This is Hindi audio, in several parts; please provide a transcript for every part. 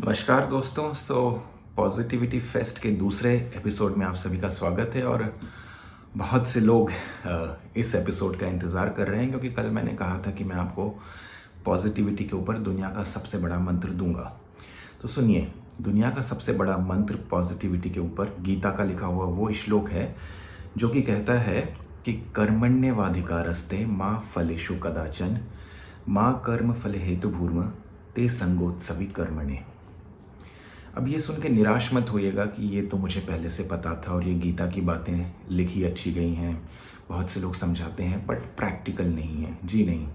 नमस्कार दोस्तों। पॉजिटिविटी फेस्ट के दूसरे एपिसोड में आप सभी का स्वागत है। और बहुत से लोग इस एपिसोड का इंतज़ार कर रहे हैं क्योंकि कल मैंने कहा था कि मैं आपको पॉजिटिविटी के ऊपर दुनिया का सबसे बड़ा मंत्र दूंगा। तो सुनिए, दुनिया का सबसे बड़ा मंत्र पॉजिटिविटी के ऊपर गीता का लिखा हुआ वो श्लोक है जो कि कहता है कि कर्मण्येवाधिकारस्ते माँ फलेषु कदाचन माँ कर्म फले हेतु भूर्म ते संगोत्सवी कर्मणे। अब ये सुन के निराश मत होइएगा कि ये तो मुझे पहले से पता था और ये गीता की बातें लिखी अच्छी गई हैं, बहुत से लोग समझाते हैं, बट प्रैक्टिकल नहीं है। जी नहीं,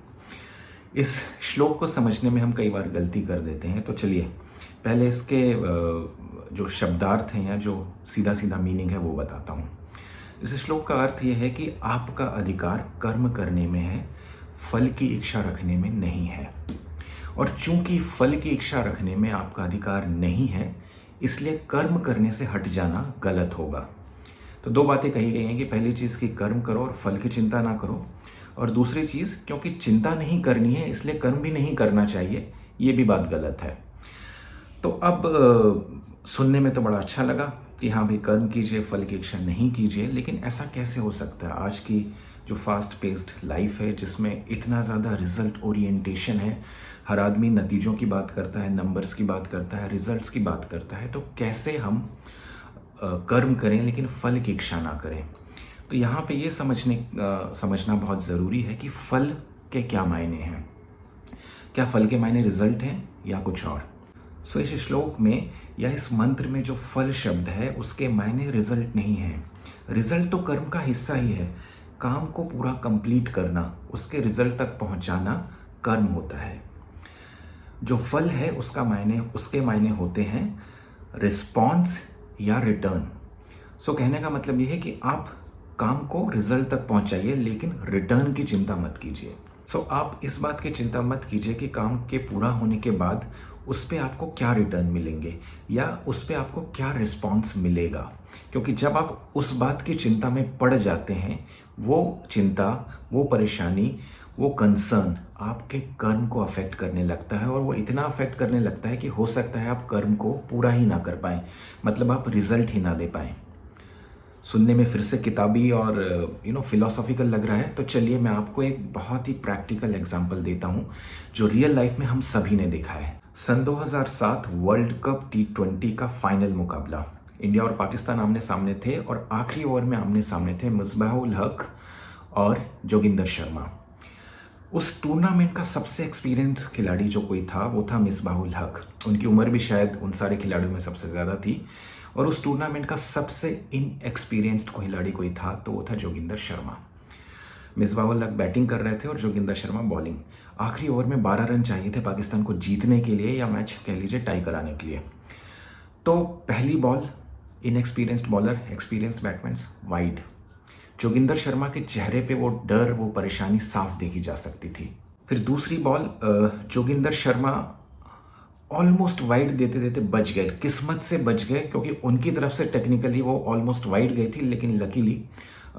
इस श्लोक को समझने में हम कई बार गलती कर देते हैं। तो चलिए पहले इसके जो शब्दार्थ हैं या जो सीधा सीधा मीनिंग है वो बताता हूँ। इस श्लोक का अर्थ ये है कि आपका अधिकार कर्म करने में है, फल की इच्छा रखने में नहीं है। और चूंकि फल की इच्छा रखने में आपका अधिकार नहीं है, इसलिए कर्म करने से हट जाना गलत होगा। तो दो बातें कही गई हैं कि पहली चीज़ कि कर्म करो और फल की चिंता ना करो, और दूसरी चीज़ क्योंकि चिंता नहीं करनी है इसलिए कर्म भी नहीं करना चाहिए, ये भी बात गलत है। तो अब सुनने में तो बड़ा अच्छा लगा कि हाँ भाई, कर्म कीजिए, फल की इच्छा नहीं कीजिए, लेकिन ऐसा कैसे हो सकता है? आज की जो फास्ट पेस्ड लाइफ है जिसमें इतना ज़्यादा रिजल्ट ओरिएंटेशन है, हर आदमी नतीजों की बात करता है, नंबर्स की बात करता है, रिजल्ट्स की बात करता है, तो कैसे हम कर्म करें लेकिन फल की इच्छा ना करें? तो यहाँ पे ये समझना बहुत ज़रूरी है कि फल के क्या मायने हैं। क्या फल के मायने रिजल्ट हैं या कुछ और? सो इस श्लोक में या इस मंत्र में जो फल शब्द है उसके मायने रिजल्ट नहीं है। रिजल्ट तो कर्म का हिस्सा ही है। काम को पूरा कंप्लीट करना, उसके रिजल्ट तक पहुंचाना कर्म होता है। जो फल है उसके मायने होते हैं रिस्पॉन्स या रिटर्न। सो कहने का मतलब यह है कि आप काम को रिजल्ट तक पहुंचाइए लेकिन रिटर्न की चिंता मत कीजिए। सो आप इस बात की चिंता मत कीजिए कि काम के पूरा होने के बाद उस पर आपको क्या रिटर्न मिलेंगे या उस पर आपको क्या रिस्पॉन्स मिलेगा, क्योंकि जब आप उस बात की चिंता में पड़ जाते हैं, वो चिंता, वो परेशानी, वो कंसर्न आपके कर्म को अफेक्ट करने लगता है। और वो इतना अफेक्ट करने लगता है कि हो सकता है आप कर्म को पूरा ही ना कर पाएँ, मतलब आप रिजल्ट ही ना दे पाएँ। सुनने में फिर से किताबी और फिलोसॉफिकल लग रहा है, तो चलिए मैं आपको एक बहुत ही प्रैक्टिकल एग्जांपल देता हूँ जो रियल लाइफ में हम सभी ने देखा है। सन 2007 वर्ल्ड कप T20 का फाइनल मुकाबला, इंडिया और पाकिस्तान आमने सामने थे और आखिरी ओवर में आमने सामने थे मिसबाह-उल हक और जोगिंदर शर्मा। उस टूर्नामेंट का सबसे एक्सपीरियंस खिलाड़ी जो कोई था वो था मिसबाह-उल हक। उनकी उम्र भी शायद उन सारे खिलाड़ियों में सबसे ज़्यादा थी। और उस टूर्नामेंट का सबसे इनएक्सपीरियंस्ड खिलाड़ी कोई था तो वो था जोगिंदर शर्मा। मिसबाह-उल हक बैटिंग कर रहे थे और जोगिंदर शर्मा बॉलिंग। आखिरी ओवर में 12 रन चाहिए थे पाकिस्तान को जीतने के लिए या मैच कह लीजिए टाई कराने के लिए। तो पहली ball inexperienced bowler, experience batsman wide. Joginder Sharma के चेहरे पे वो डर, वो परेशानी साफ देखी जा सकती थी। फिर दूसरी ball Joginder Sharma almost wide देते देते बच गए, किस्मत से बच गए, क्योंकि उनकी तरफ से टेक्निकली वो ऑलमोस्ट वाइड गई थी, लेकिन लकीली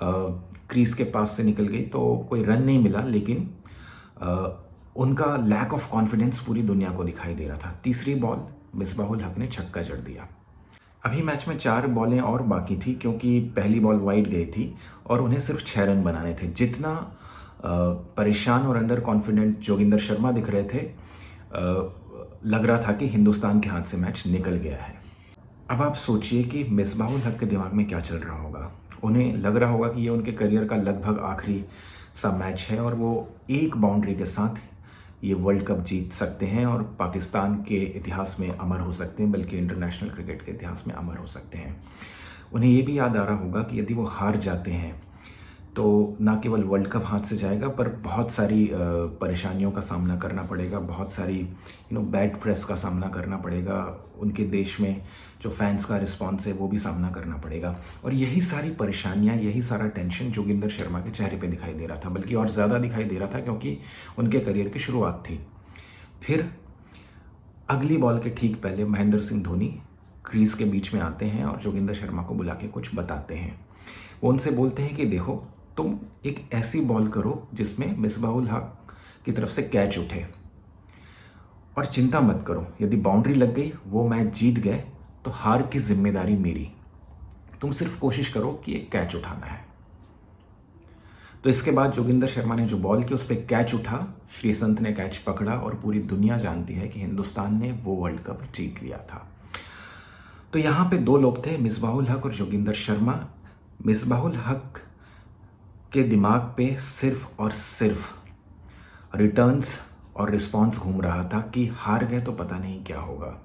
क्रीज के पास से निकल गई तो कोई रन नहीं मिला। लेकिन उनका लैक ऑफ कॉन्फिडेंस पूरी दुनिया को दिखाई दे रहा था। तीसरी बॉल मिसबाह-उल हक ने छक्का जड़ दिया। अभी मैच में 4 बॉलें और बाकी थी क्योंकि पहली बॉल वाइड गई थी और उन्हें सिर्फ 6 रन बनाने थे। जितना परेशान और अंडर कॉन्फिडेंट जोगिंदर शर्मा दिख रहे थे, लग रहा था कि हिंदुस्तान के हाथ से मैच निकल गया है। अब आप सोचिए कि मिसबाह-उल हक के दिमाग में क्या चल रहा होगा। उन्हें लग रहा होगा कि ये उनके करियर का लगभग आखिरी सा मैच है और वो एक बाउंड्री के साथ ये वर्ल्ड कप जीत सकते हैं और पाकिस्तान के इतिहास में अमर हो सकते हैं, बल्कि इंटरनेशनल क्रिकेट के इतिहास में अमर हो सकते हैं। उन्हें ये भी याद आ रहा होगा कि यदि वो हार जाते हैं तो ना केवल वर्ल्ड कप हाथ से जाएगा पर बहुत सारी परेशानियों का सामना करना पड़ेगा, बहुत सारी बैड प्रेस का सामना करना पड़ेगा, उनके देश में जो फैंस का रिस्पॉन्स है वो भी सामना करना पड़ेगा। और यही सारी परेशानियां, यही सारा टेंशन जोगिंदर शर्मा के चेहरे पे दिखाई दे रहा था, बल्कि और ज़्यादा दिखाई दे रहा था क्योंकि उनके करियर की शुरुआत थी। फिर अगली बॉल के ठीक पहले महेंद्र सिंह धोनी क्रीज के बीच में आते हैं और जोगिंदर शर्मा को बुला के कुछ बताते हैं। वो उनसे बोलते हैं कि देखो, तुम एक ऐसी बॉल करो जिसमें मिसबाह-उल हक की तरफ से कैच उठे। और चिंता मत करो, यदि बाउंड्री लग गई, वो मैच जीत गए, तो हार की जिम्मेदारी मेरी। तुम सिर्फ कोशिश करो कि एक कैच उठाना है। तो इसके बाद जोगिंदर शर्मा ने जो बॉल की उस पर कैच उठा, श्रीसंत ने कैच पकड़ा और पूरी दुनिया जानती है कि हिंदुस्तान ने वो वर्ल्ड कप जीत लिया था। तो यहाँ पे दो लोग थे, मिसबाहुल हक और जोगिंदर शर्मा। मिसबाहुल हक के दिमाग पे सिर्फ और सिर्फ रिटर्न्स और रिस्पॉन्स घूम रहा था कि हार गए तो पता नहीं क्या होगा,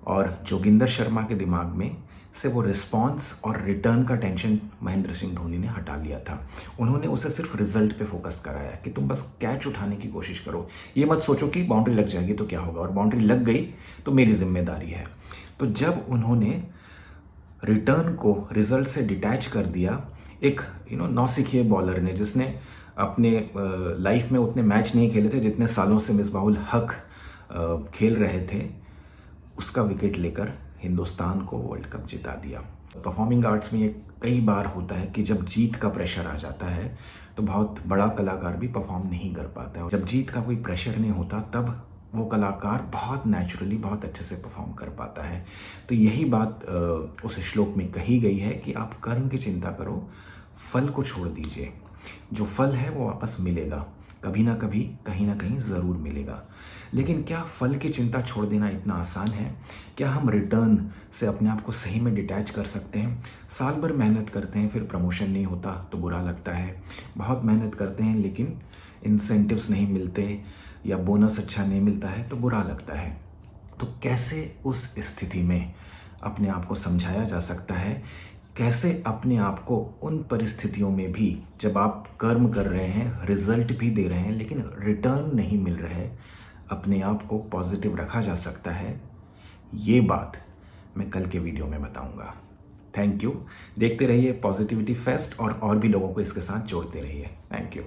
और जोगिंदर शर्मा के दिमाग में से वो रिस्पॉन्स और रिटर्न का टेंशन महेंद्र सिंह धोनी ने हटा लिया था। उन्होंने उसे सिर्फ रिजल्ट पे फोकस कराया कि तुम बस कैच उठाने की कोशिश करो, ये मत सोचो कि बाउंड्री लग जाएगी तो क्या होगा, और बाउंड्री लग गई तो मेरी जिम्मेदारी है। तो जब उन्होंने रिटर्न को रिजल्ट से डिटैच कर दिया, एक नौसिखिए बॉलर ने, जिसने अपने लाइफ में उतने मैच नहीं खेले थे जितने सालों से मिसबाहुल हक खेल रहे थे, उसका विकेट लेकर हिंदुस्तान को वर्ल्ड कप जिता दिया। परफॉर्मिंग आर्ट्स में ये कई बार होता है कि जब जीत का प्रेशर आ जाता है तो बहुत बड़ा कलाकार भी परफॉर्म नहीं कर पाता है। जब जीत का कोई प्रेशर नहीं होता तब वो कलाकार बहुत नेचुरली, बहुत अच्छे से परफॉर्म कर पाता है। तो यही बात उस श्लोक में कही गई है कि आप कर्म की चिंता करो, फल को छोड़ दीजिए। जो फल है वो वापस मिलेगा, कभी ना कभी, कहीं ना कहीं ज़रूर मिलेगा। लेकिन क्या फल की चिंता छोड़ देना इतना आसान है? क्या हम रिटर्न से अपने आप को सही में डिटैच कर सकते हैं? साल भर मेहनत करते हैं, फिर प्रमोशन नहीं होता तो बुरा लगता है। बहुत मेहनत करते हैं लेकिन इंसेंटिव्स नहीं मिलते या बोनस अच्छा नहीं मिलता है तो बुरा लगता है। तो कैसे उस स्थिति में अपने आप को समझाया जा सकता है? कैसे अपने आप को उन परिस्थितियों में भी, जब आप कर्म कर रहे हैं, रिजल्ट भी दे रहे हैं लेकिन रिटर्न नहीं मिल रहा है, अपने आप को पॉजिटिव रखा जा सकता है? ये बात मैं कल के वीडियो में बताऊंगा। Thank you. देखते रहिए पॉजिटिविटी फेस्ट और भी लोगों को इसके साथ जोड़ते रहिए। Thank you.